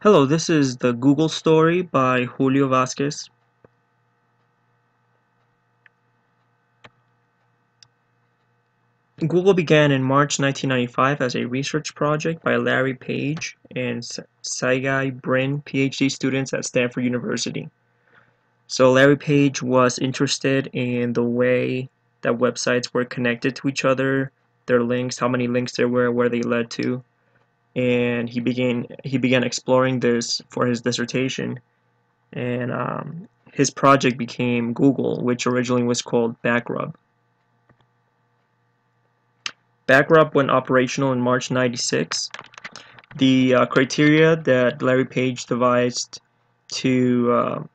Hello, this is the Google story by Julio Vasquez. Google began in March 1995 as a research project by Larry Page and Sergey Brin, PhD students at Stanford University. So Larry Page was interested in the way that websites were connected to each other, their links, how many links there were, where they led to, and he began exploring this for his dissertation. And his project became Google, which originally was called Backrub. Backrub went operational in March '96. The criteria that Larry Page devised to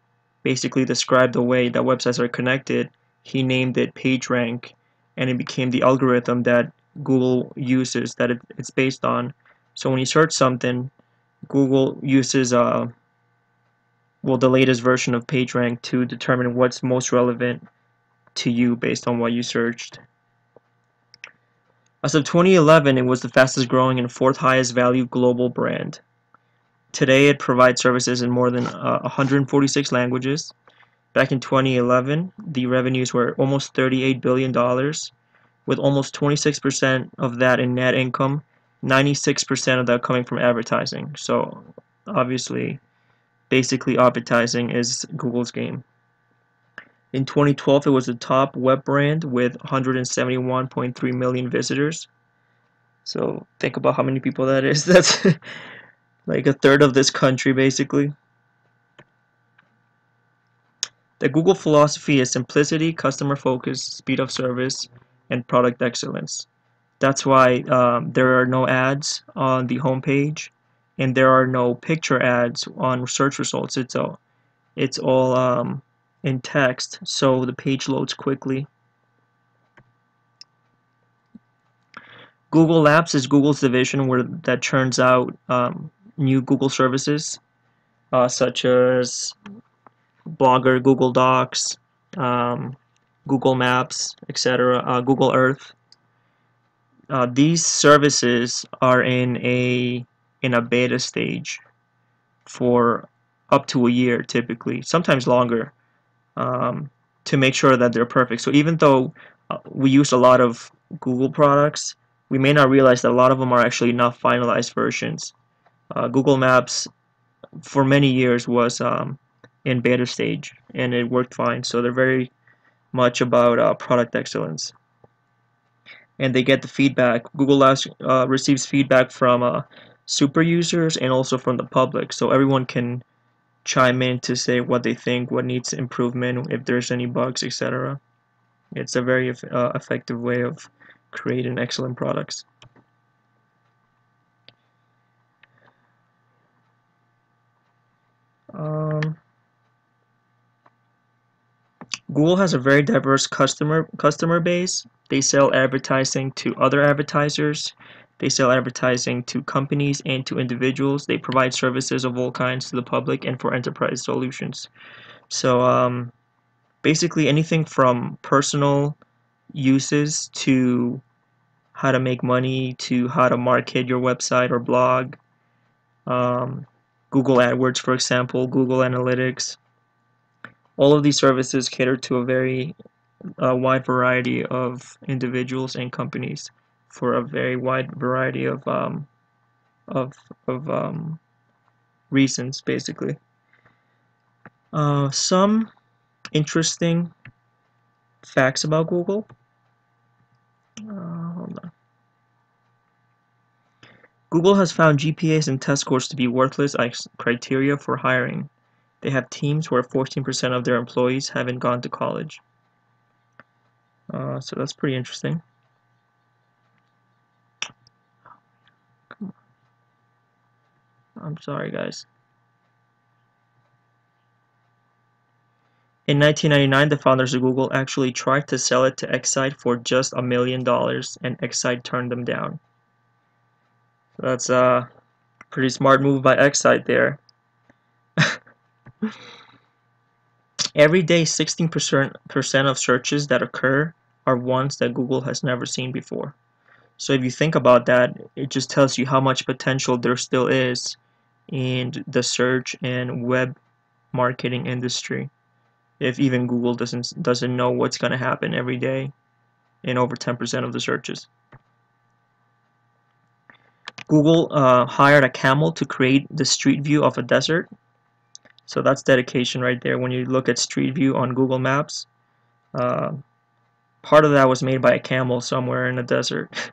basically describe the way that websites are connected, he named it PageRank, and it became the algorithm that Google uses, that it's based on. So when you search something, Google uses the latest version of PageRank to determine what's most relevant to you based on what you searched. As of 2011, it was the fastest growing and fourth highest value global brand. Today, it provides services in more than 146 languages. Back in 2011, the revenues were almost $38 billion, with almost 26% of that in net income, 96% of that coming from advertising. So, obviously, basically, advertising is Google's game. In 2012, it was the top web brand with 171.3 million visitors. So think about how many people that is. That's like a third of this country, basically. The Google philosophy is simplicity, customer focus, speed of service, and product excellence. That's why there are no ads on the homepage, and there are no picture ads on search results. It's all in text, so the page loads quickly. Google Apps is Google's division that churns out new Google services, such as Blogger, Google Docs, um, Google Maps, etc., Google Earth. These services are in a beta stage for up to a year, typically, sometimes longer, um, to make sure that they're perfect. So even though we use a lot of Google products, we may not realize that a lot of them are actually not finalized versions. Google Maps for many years was in beta stage, and it worked fine. So they're very much about product excellence, and they get the feedback. Google receives feedback from super users and also from the public, so everyone can chime in to say what they think, what needs improvement, if there's any bugs, etc. It's a very effective way of creating excellent products. Um, Google has a very diverse customer base. They sell advertising to other advertisers. They sell advertising to companies and to individuals. They provide services of all kinds to the public and for enterprise solutions. So basically anything from personal uses to how to make money to how to market your website or blog. Um, Google AdWords, for example, Google Analytics. All of these services cater to a very wide variety of individuals and companies for a very wide variety of of reasons, basically. Some interesting facts about Google. Hold on. Google has found GPAs and test scores to be worthless as criteria for hiring. They have teams where 14% of their employees haven't gone to college. So that's pretty interesting. I'm sorry, guys. In 1999, the founders of Google actually tried to sell it to Excite for just $1 million, and Excite turned them down. So that's a pretty smart move by Excite there. Every day, 16% of searches that occur are ones that Google has never seen before. So if you think about that, it just tells you how much potential there still is in the search and web marketing industry, if even Google doesn't know what's going to happen every day in over 10% of the searches. Google hired a camel to create the street view of a desert. So that's dedication right there. When you look at Street View on Google Maps, uh, part of that was made by a camel somewhere in the desert.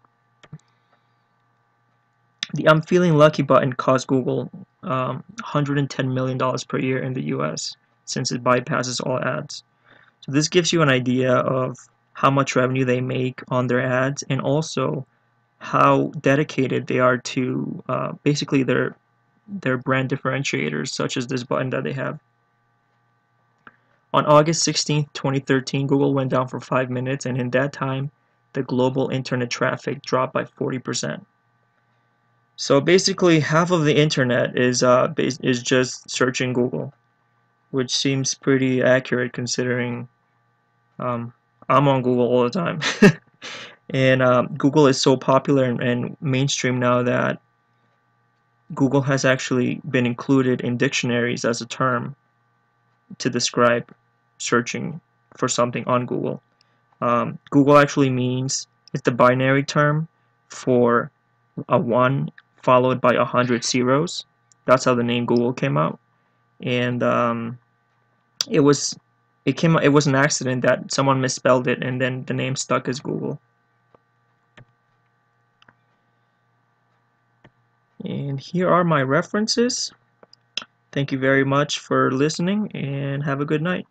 The I'm Feeling Lucky button cost Google $110 million per year in the US, since it bypasses all ads. So this gives you an idea of how much revenue they make on their ads, and also how dedicated they are to basically their brand differentiators, such as this button that they have. On August 16th, 2013, Google went down for 5 minutes, and in that time, the global internet traffic dropped by 40%. So basically, half of the internet is just searching Google, which seems pretty accurate considering I'm on Google all the time. And Google is so popular and mainstream now that Google has actually been included in dictionaries as a term to describe searching for something on Google. Google actually means, it's the binary term for a 1 followed by 100 zeros. That's how the name Google came out. And it was it was an accident that someone misspelled it, and then the name stuck as Google. And here are my references. Thank you very much for listening, and have a good night.